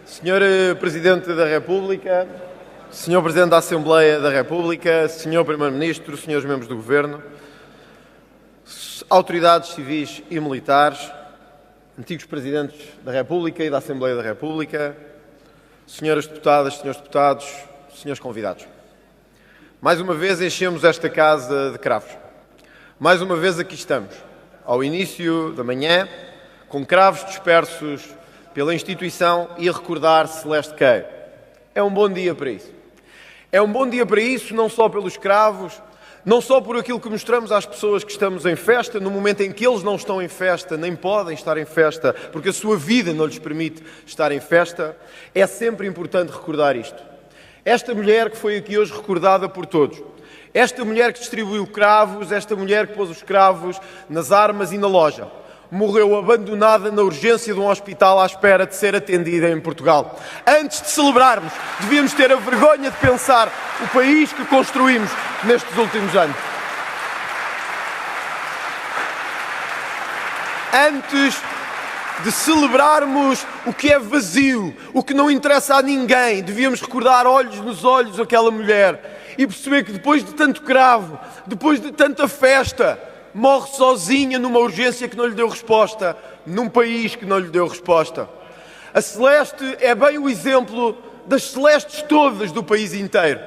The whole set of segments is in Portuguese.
Senhor Presidente da República, Senhor Presidente da Assembleia da República, Senhor Primeiro-Ministro, Senhores Membros do Governo, autoridades civis e militares, antigos Presidentes da República e da Assembleia da República, Senhoras Deputadas, Senhores Deputados, Senhores Convidados. Mais uma vez enchemos esta casa de cravos. Mais uma vez aqui estamos, ao início da manhã, com cravos dispersos pela instituição e a recordar Celeste Queiro. É um bom dia para isso. É um bom dia para isso, não só pelos cravos, não só por aquilo que mostramos às pessoas que estamos em festa, no momento em que eles não estão em festa, nem podem estar em festa, porque a sua vida não lhes permite estar em festa. É sempre importante recordar isto. Esta mulher que foi aqui hoje recordada por todos, esta mulher que distribuiu cravos, esta mulher que pôs os cravos nas armas e na loja, morreu abandonada na urgência de um hospital à espera de ser atendida em Portugal. Antes de celebrarmos, devíamos ter a vergonha de pensar o país que construímos nestes últimos anos. Antes de celebrarmos o que é vazio, o que não interessa a ninguém, devíamos recordar olhos nos olhos aquela mulher e perceber que depois de tanto cravo, depois de tanta festa, morre sozinha numa urgência que não lhe deu resposta, num país que não lhe deu resposta. A Celeste é bem o exemplo das Celestes todas do país inteiro,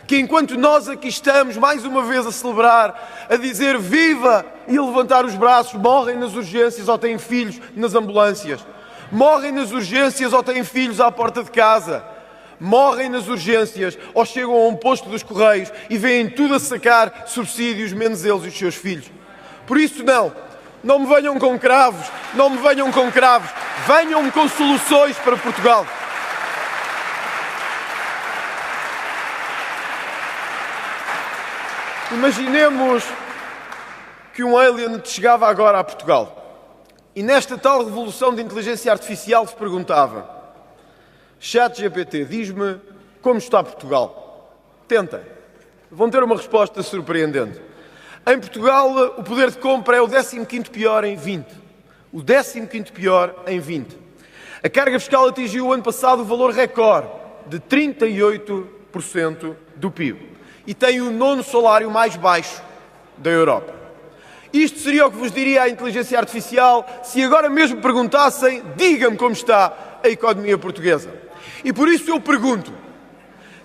que enquanto nós aqui estamos mais uma vez a celebrar, a dizer viva e a levantar os braços, morrem nas urgências ou têm filhos nas ambulâncias, morrem nas urgências ou têm filhos à porta de casa, morrem nas urgências ou chegam a um posto dos Correios e veem tudo a sacar subsídios, menos eles e os seus filhos. Por isso não me venham com cravos, não me venham com cravos, venham-me com soluções para Portugal. Imaginemos que um alien chegava agora a Portugal e nesta tal revolução de inteligência artificial se perguntava: ChatGPT, diz-me como está Portugal. Tentem, vão ter uma resposta surpreendente. Em Portugal, o poder de compra é o 15º pior em 20. O 15º pior em 20. A carga fiscal atingiu o ano passado o valor recorde de 38% do PIB. E tem o 9º salário mais baixo da Europa. Isto seria o que vos diria a inteligência artificial se agora mesmo perguntassem: diga-me como está a economia portuguesa. E por isso eu pergunto,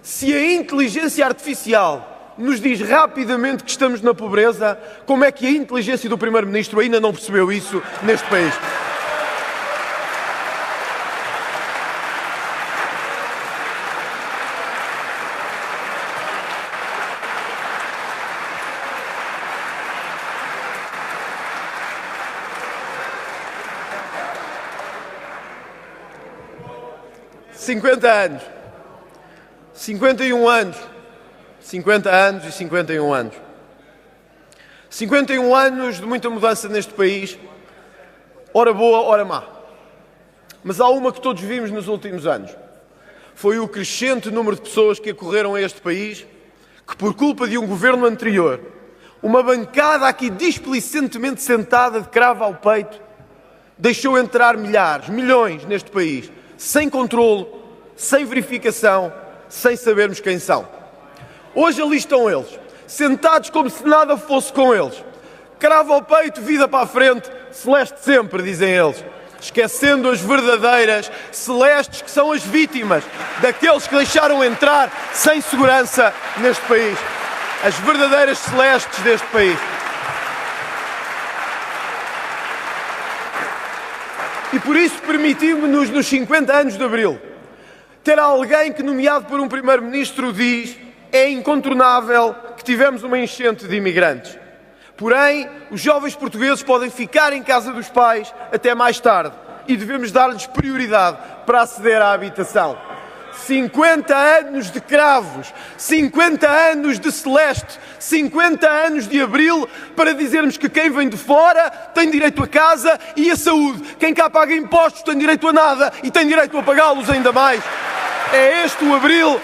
se a inteligência artificial nos diz rapidamente que estamos na pobreza, como é que a inteligência do Primeiro-Ministro ainda não percebeu isso neste país? ...50 anos, 51 anos, 50 anos e 51 anos. 51 anos de muita mudança neste país, ora boa, ora má. Mas há uma que todos vimos nos últimos anos. Foi o crescente número de pessoas que acorreram a este país, que por culpa de um governo anterior, uma bancada aqui displicentemente sentada de cravo ao peito, deixou entrar milhares, milhões neste país, sem controlo, sem verificação, sem sabermos quem são. Hoje ali estão eles, sentados como se nada fosse com eles. Cravo ao peito, vida para a frente, Celeste sempre, dizem eles. Esquecendo as verdadeiras Celestes, que são as vítimas daqueles que deixaram entrar sem segurança neste país. As verdadeiras Celestes deste país. E por isso permitimos-nos, nos 50 anos de Abril, ter alguém que, nomeado por um Primeiro-Ministro, diz: é incontornável que tivemos uma enchente de imigrantes. Porém, os jovens portugueses podem ficar em casa dos pais até mais tarde e devemos dar-lhes prioridade para aceder à habitação. 50 anos de cravos, 50 anos de Celeste, 50 anos de Abril para dizermos que quem vem de fora tem direito a casa e a saúde. Quem cá paga impostos tem direito a nada e tem direito a pagá-los ainda mais. É este o Abril,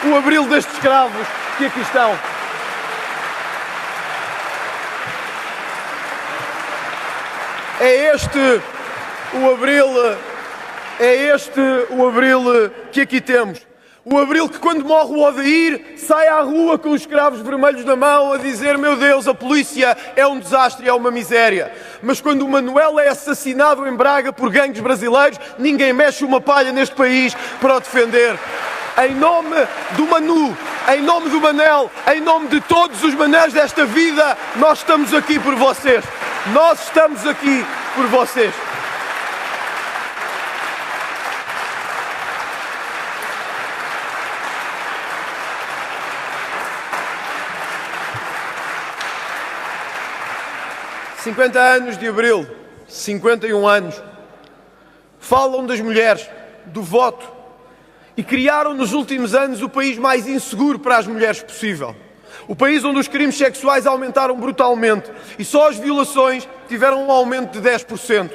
o Abril destes escravos que aqui estão. É este o Abril É este o Abril que aqui temos. O Abril que, quando morre o Odair, sai à rua com os cravos vermelhos na mão a dizer: meu Deus, a polícia é um desastre, é uma miséria. Mas quando o Manuel é assassinado em Braga por gangues brasileiros, ninguém mexe uma palha neste país para o defender. Em nome do Manu, em nome do Manel, em nome de todos os Manés desta vida, nós estamos aqui por vocês. Nós estamos aqui por vocês. ...50 anos de Abril, 51 anos, falam das mulheres, do voto, e criaram nos últimos anos o país mais inseguro para as mulheres possível. O país onde os crimes sexuais aumentaram brutalmente e só as violações tiveram um aumento de 10%.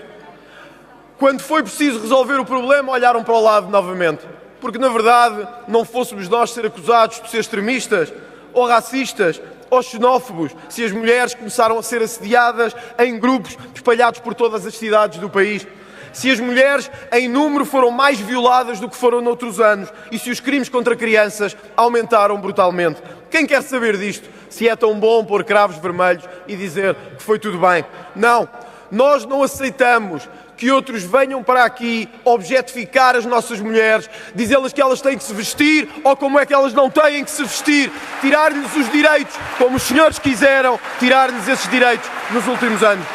Quando foi preciso resolver o problema, olharam para o lado novamente. Porque, na verdade, não fôssemos nós ser acusados de ser extremistas ou racistas ou xenófobos se as mulheres começaram a ser assediadas em grupos espalhados por todas as cidades do país. Se as mulheres em número foram mais violadas do que foram noutros anos e se os crimes contra crianças aumentaram brutalmente. Quem quer saber disto? Se é tão bom pôr cravos vermelhos e dizer que foi tudo bem? Não. Nós não aceitamos que outros venham para aqui objetificar as nossas mulheres, dizer-lhes que elas têm que se vestir ou como é que elas não têm que se vestir, tirar-lhes os direitos, como os senhores quiseram tirar-lhes esses direitos nos últimos anos.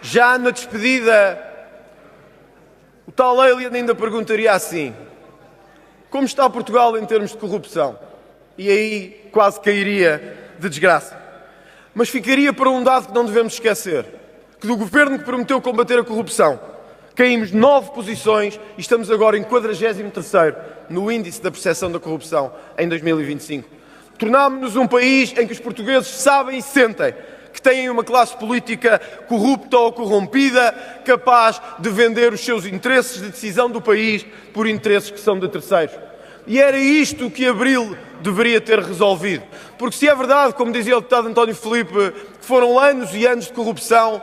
Já na despedida, o tal Alien ainda perguntaria assim: como está Portugal em termos de corrupção? E aí quase cairia de desgraça. Mas ficaria para um dado que não devemos esquecer: que do governo que prometeu combater a corrupção, caímos 9 posições e estamos agora em 43º no índice da percepção da corrupção em 2025. Tornámos-nos um país em que os portugueses sabem e sentem que têm uma classe política corrupta ou corrompida, capaz de vender os seus interesses de decisão do país por interesses que são de terceiros. E era isto que Abril deveria ter resolvido. Porque se é verdade, como dizia o deputado António Filipe, que foram anos e anos de corrupção,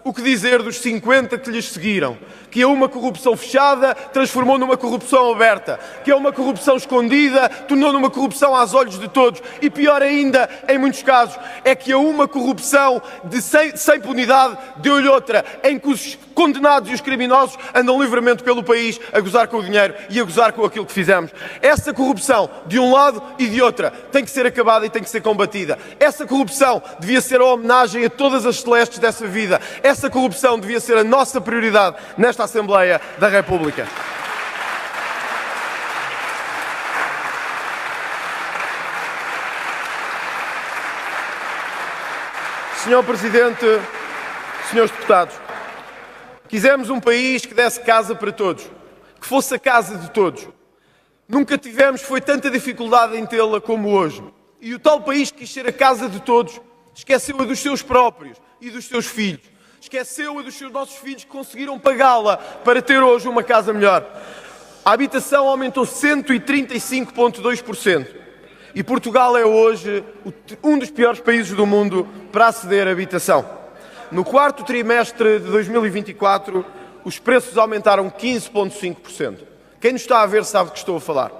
o que dizer dos 50 que lhes seguiram? Que a uma corrupção fechada transformou numa corrupção aberta, que a uma corrupção escondida tornou numa corrupção aos olhos de todos. E pior ainda, em muitos casos, é que a uma corrupção sem punidade deu-lhe outra, em que os condenados e os criminosos andam livremente pelo país a gozar com o dinheiro e a gozar com aquilo que fizemos. Essa corrupção, de um lado e de outra, tem que ser acabada e tem que ser combatida. Essa corrupção devia ser a homenagem a todas as celestes dessa vida. Essa corrupção devia ser a nossa prioridade nesta Assembleia da República. Senhor Presidente, senhores deputados, quisemos um país que desse casa para todos, que fosse a casa de todos. Nunca tivemos, foi tanta dificuldade em tê-la como hoje. E o tal país que quis ser a casa de todos, esqueceu-a dos seus próprios e dos seus filhos. Esqueceu-a dos nossos filhos que conseguiram pagá-la para ter hoje uma casa melhor. A habitação aumentou 135,2%. E Portugal é hoje um dos piores países do mundo para aceder à habitação. No quarto trimestre de 2024, os preços aumentaram 15,5%. Quem nos está a ver sabe do que estou a falar.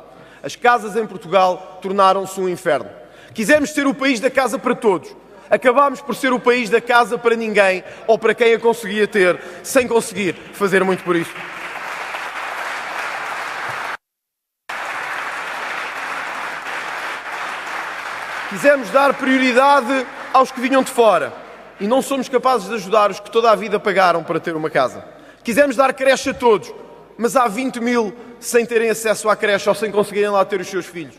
As casas em Portugal tornaram-se um inferno. Quisemos ser o país da casa para todos. Acabámos por ser o país da casa para ninguém, ou para quem a conseguia ter, sem conseguir fazer muito por isso. Quisemos dar prioridade aos que vinham de fora, e não somos capazes de ajudar os que toda a vida pagaram para ter uma casa. Quisemos dar creche a todos, mas há 20 mil sem terem acesso à creche ou sem conseguirem lá ter os seus filhos.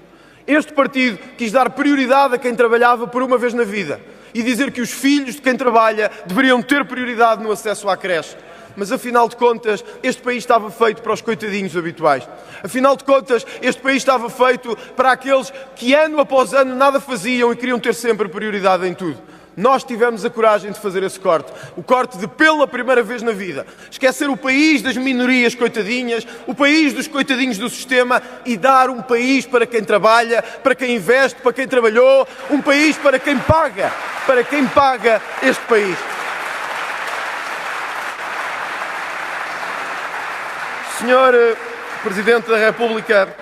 Este partido quis dar prioridade a quem trabalhava por uma vez na vida e dizer que os filhos de quem trabalha deveriam ter prioridade no acesso à creche. Mas, afinal de contas, este país estava feito para os coitadinhos habituais. Afinal de contas, este país estava feito para aqueles que, ano após ano, nada faziam e queriam ter sempre prioridade em tudo. Nós tivemos a coragem de fazer esse corte. O corte de, pela primeira vez na vida, esquecer o país das minorias coitadinhas, o país dos coitadinhos do sistema e dar um país para quem trabalha, para quem investe, para quem trabalhou, um país para quem paga este país. Senhor Presidente da República,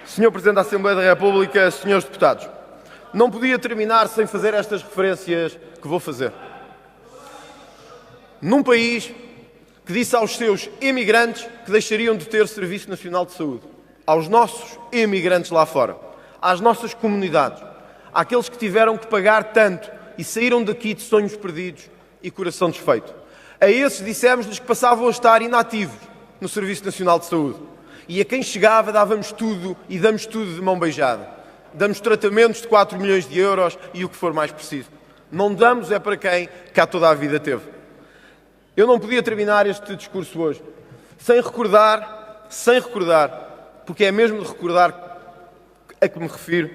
Senhor Presidente da Assembleia da República, senhores deputados, não podia terminar sem fazer estas referências que vou fazer. Num país que disse aos seus imigrantes que deixariam de ter Serviço Nacional de Saúde, aos nossos imigrantes lá fora, às nossas comunidades, àqueles que tiveram que pagar tanto e saíram daqui de sonhos perdidos e coração desfeito. A esses dissemos-lhes que passavam a estar inativos no Serviço Nacional de Saúde. E a quem chegava dávamos tudo e damos tudo de mão beijada. Damos tratamentos de 4 milhões de euros e o que for mais preciso. Não damos é para quem cá toda a vida teve. Eu não podia terminar este discurso hoje sem recordar, porque é mesmo de recordar a que me refiro,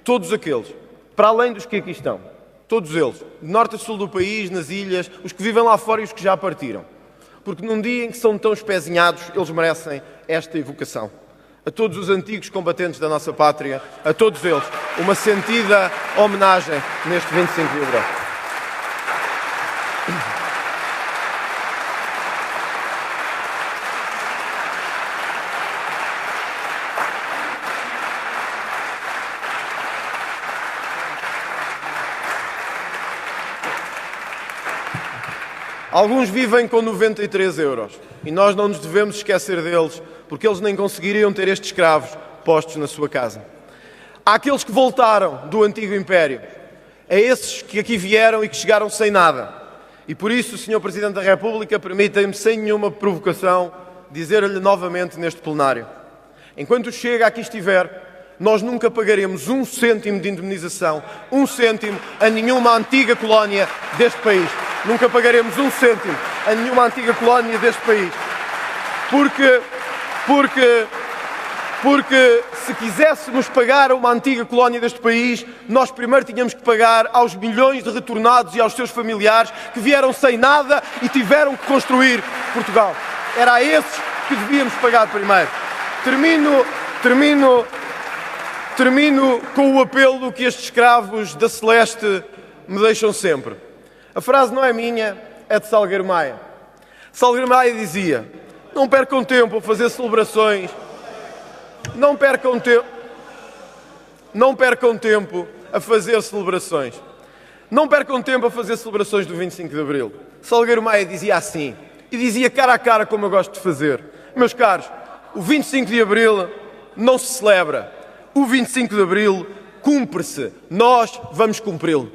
todos aqueles, para além dos que aqui estão, todos eles, de norte a sul do país, nas ilhas, os que vivem lá fora e os que já partiram. Porque num dia em que são tão espezinhados, eles merecem esta evocação. A todos os antigos combatentes da nossa pátria, a todos eles, uma sentida homenagem neste 25 de abril. Alguns vivem com 93 euros e nós não nos devemos esquecer deles, porque eles nem conseguiriam ter estes escravos postos na sua casa. Há aqueles que voltaram do antigo império, a esses que aqui vieram e que chegaram sem nada. E por isso, Sr. Presidente da República, permitem-me, sem nenhuma provocação, dizer-lhe novamente neste plenário. Enquanto o Chega aqui estiver, nós nunca pagaremos 1 cêntimo de indemnização, 1 cêntimo a nenhuma antiga colónia deste país. Nunca pagaremos 1 cêntimo a nenhuma antiga colónia deste país. Porque se quiséssemos pagar a uma antiga colónia deste país, nós primeiro tínhamos que pagar aos milhões de retornados e aos seus familiares que vieram sem nada e tiveram que construir Portugal. Era a esses que devíamos pagar primeiro. Termino com o apelo que estes escravos da Celeste me deixam sempre. A frase não é minha, é de Salgueiro Maia. Salgueiro Maia dizia: não percam tempo a fazer celebrações, não percam tempo a fazer celebrações do 25 de Abril. Salgueiro Maia dizia assim, e dizia cara a cara como eu gosto de fazer: meus caros, o 25 de Abril não se celebra, o 25 de Abril cumpre-se, nós vamos cumpri-lo.